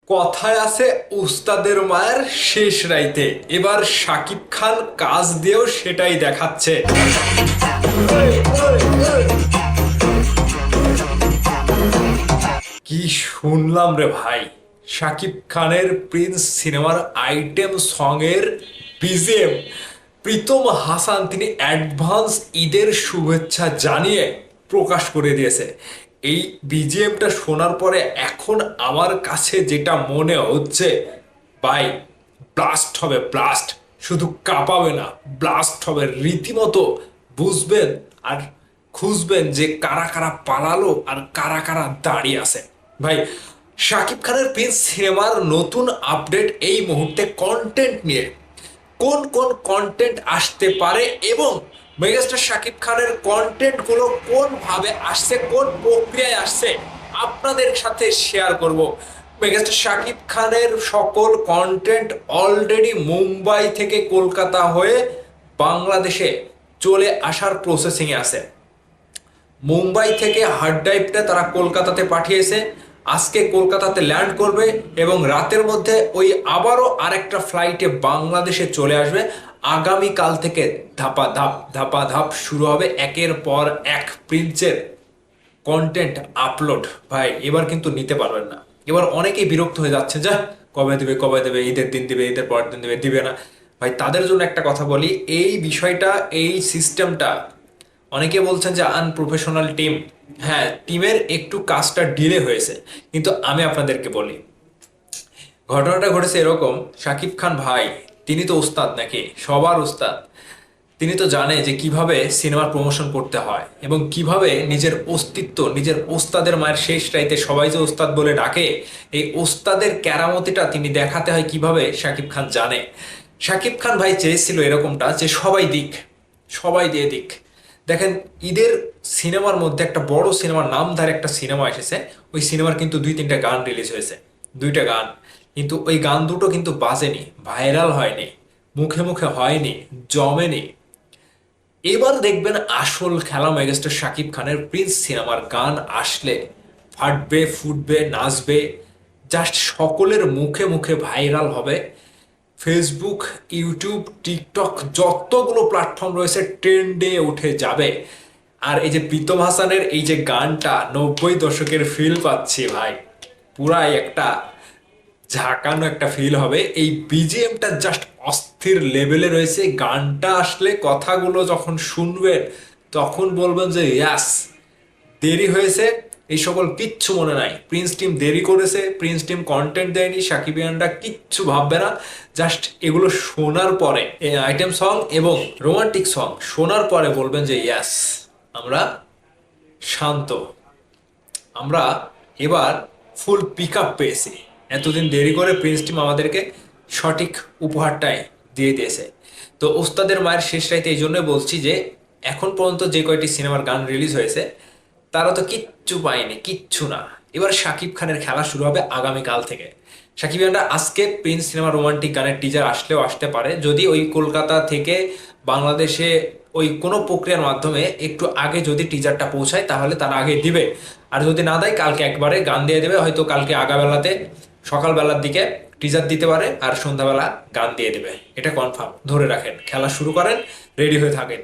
কথায় আছে উস্তাদের মায়ের শেষ রাইতে। এবার শাকিব খান কাজ দিয়েও সেটাই দেখাচ্ছে। কি শুনলাম রে ভাই, শাকিব খানের প্রিন্স সিনেমার আইটেম সং এর বিজিএম প্রীতম হাসান তিনি অ্যাডভান্স ঈদের শুভেচ্ছা জানিয়ে প্রকাশ করে দিয়েছে। এই বিজিএমটা শোনার পরে এখন আমার কাছে যেটা মনে হচ্ছে, ভাই, ব্লাস্ট হবে, ব্লাস্ট। শুধু কাঁপাবে না, ব্লাস্ট হবে রীতিমতো। বুঝবেন আর খুঁজবেন যে কারা কারা পালালো আর কারা কারা দাঁড়িয়ে আছে। ভাই, শাকিব খানের প্রিন্স সিনেমার নতুন আপডেট এই মুহূর্তে কন্টেন্ট নিয়ে। কোন কোন কন্টেন্ট আসতে পারে এবং মেগাস্টার শাকিব খানের কন্টেন্ট গুলো কোন ভাবে আসছে, কোন প্রক্রিয়ায় আসছে, আপনাদের সাথে শেয়ার করব। মেগাস্টার শাকিব খানের সকল কন্টেন্ট অলরেডি মুম্বাই থেকে কলকাতা হয়ে বাংলাদেশে চলে আসার প্রসেসিং এ আছে। মুম্বাই থেকে হার্ড ড্রাইভটা তারা কলকাতাতে পাঠিয়েছে। আজকে কলকাতাতে ল্যান্ড করবে এবং রাতের মধ্যে ওই আবারও আরেকটা ফ্লাইটে বাংলাদেশে চলে আসবে। আগামীকাল থেকে ধাপা ধাপ শুরু হবে একের পর এক প্রিন্সের কন্টেন্ট আপলোড। ভাই, এবার কিন্তু নিতে পারবেন না। এবার অনেকেই বিরক্ত হয়ে যাচ্ছে, যা কবে দেবে কবে দেবে, ঈদের দিন দিবে, ঈদের পরের দিন দিবে, দিবে না। ভাই, তাদের জন্য একটা কথা বলি, এই বিষয়টা, এই সিস্টেমটা, অনেকে বলছেন যে আনপ্রফেশনাল টিম। হ্যাঁ, টিমের একটু কাজটা ডিলে হয়েছে, কিন্তু আমি আপনাদেরকে বলি, ঘটনাটা ঘটেছে এরকম। শাকিব খান ভাই, তিনি তো উস্তাদ, নাকি সবার উস্তাদ। তিনি তো জানে যে কিভাবে সিনেমার প্রমোশন করতে হয় এবং কিভাবে নিজের অস্তিত্ব, নিজের ওস্তাদের মায়ের শেষ রাইতে সবাই যে ওস্তাদ বলে ডাকে, এই ওস্তাদের কেরামতিটা তিনি দেখাতে হয় কিভাবে, শাকিব খান জানে। শাকিব খান ভাই চেয়েছিল এরকমটা যে সবাই দিক, সবাই দিয়ে দিক। দেখেন, ঈদের সিনেমার মধ্যে একটা বড় সিনেমার নামধার একটা সিনেমা এসেছে। ওই সিনেমার কিন্তু দুই তিনটা গান রিলিজ হয়েছে, দুইটা গান। কিন্তু ওই গান দুটো কিন্তু বাজেনি, ভাইরাল হয়নি, মুখে মুখে হয়নি, জমেনি। এবার দেখবেন আসল খেলা মেগাস্টার শাকিব খানের প্রিন্স সিনেমার গান আসলে ফাটবে, ফুটবে, নাচবে, জাস্ট সকলের মুখে মুখে ভাইরাল হবে। ফেসবুক, ইউটিউব, টিকটক, যতগুলো প্ল্যাটফর্ম রয়েছে ট্রেন্ডে উঠে যাবে। আর এই যে প্রীতম হাসানের এই যে গানটা, 90 দশকের ফিল পাচ্ছি ভাই। পুরাই একটা ঝাঁকানো একটা ফিল হবে। এই বিজিএমটা জাস্ট অস্থির লেভেলে রয়েছে। গানটা আসলে, কথাগুলো যখন শুনবেন তখন বলবেন যে ইয়াস, দেরি হয়েছে, এই সকল কিচ্ছু মনে নাই। প্রিন্স টিম দেরি করেছে, প্রিন্স টিম কন্টেন্ট দেয়নি, সাকিবিয়ানরা কিচ্ছু ভাববে না। জাস্ট এগুলো শোনার পরে, এই আইটেম সং এবং রোমান্টিক সং শোনার পরে বলবেন যে ইয়াস, আমরা শান্ত, আমরা এবার ফুল পিক আপ পেয়েছি। এতদিন দেরি করে প্রিন্স টিম আমাদেরকে সঠিক উপহারটাই দিয়ে দিয়েছে। তো ওস্তাদের মায়ের শেষ রাইতে এই জন্যই বলছি যে এখন পর্যন্ত যে কয়টি সিনেমার গান রিলিজ হয়েছে তারা তো কিচ্ছু পায়নি, কিচ্ছু না। এবার শাকিব খানের খেলা শুরু হবে আগামীকাল থেকে। শাকিব খানরা আজকে প্রিন্স সিনেমা রোমান্টিক গানের টিজার আসলেও আসতে পারে, যদি ওই কলকাতা থেকে বাংলাদেশে ওই কোনো প্রক্রিয়ার মাধ্যমে একটু আগে যদি টিজারটা পৌঁছায় তাহলে তারা আগে দিবে। আর যদি না দেয়, কালকে একবারে গান দিয়ে দেবে। হয়তো কালকে আগাবেলাতে, সকালবেলার দিকে টিজার দিতে পারে আর সন্ধ্যাবেলা গান দিয়ে দেবে। এটা কনফার্ম, ধরে রাখেন। খেলা শুরু করেন, রেডি হয়ে থাকেন।